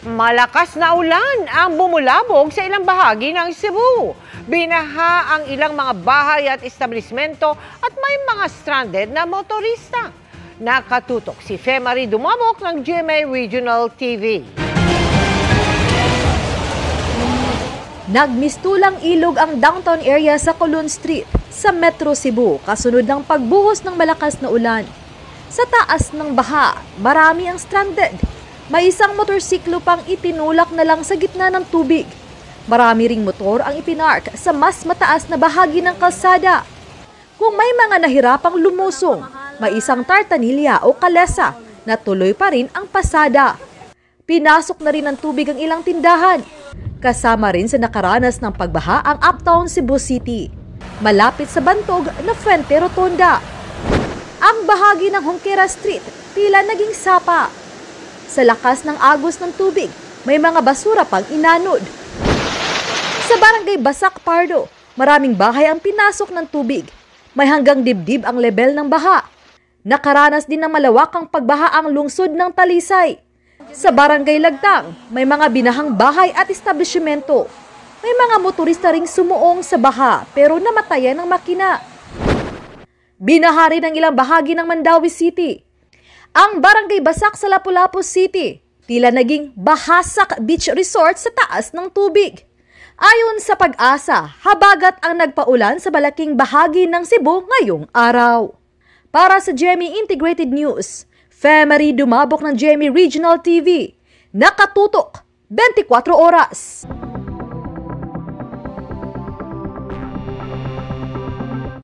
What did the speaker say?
Malakas na ulan ang bumulabog sa ilang bahagi ng Cebu. Binaha ang ilang mga bahay at establishmento at may mga stranded na motorista. Nakatutok si Femari Dumabok ng GMA Regional TV. Nagmistulang ilog ang downtown area sa Colon Street sa Metro Cebu kasunod ng pagbuhos ng malakas na ulan. Sa taas ng baha, marami ang stranded. May isang motorsiklo pang itinulak na lang sa gitna ng tubig. Marami ring motor ang ipinark sa mas mataas na bahagi ng kalsada. Kung may mga nahirapang lumusong, may isang tartanilya o kalesa na tuloy pa rin ang pasada. Pinasok na rin ng tubig ang ilang tindahan. Kasama rin sa nakaranas ng pagbaha ang Uptown Cebu City, malapit sa bantog na Fuente Rotonda. Ang bahagi ng Junquera Street tila naging sapa. Sa lakas ng agos ng tubig, may mga basura pang inanod. Sa barangay Basak Pardo, maraming bahay ang pinasok ng tubig. May hanggang dibdib ang level ng baha. Nakaranas din ng malawakang pagbaha ang lungsod ng Talisay. Sa barangay Lagtang, may mga binahang bahay at establishmento. May mga motorista ring sumuong sa baha pero namatayan ng makina. Binaha rin ang ilang bahagi ng Mandawi City. Ang barangay Basak sa Lapu-Lapu City, tila naging Bahasak Beach Resort sa taas ng tubig. Ayon sa Pag-asa, habagat ang nagpaulan sa malaking bahagi ng Cebu ngayong araw. Para sa GMA Integrated News, Femari Dumabok ng GMA Regional TV, nakatutok 24 oras.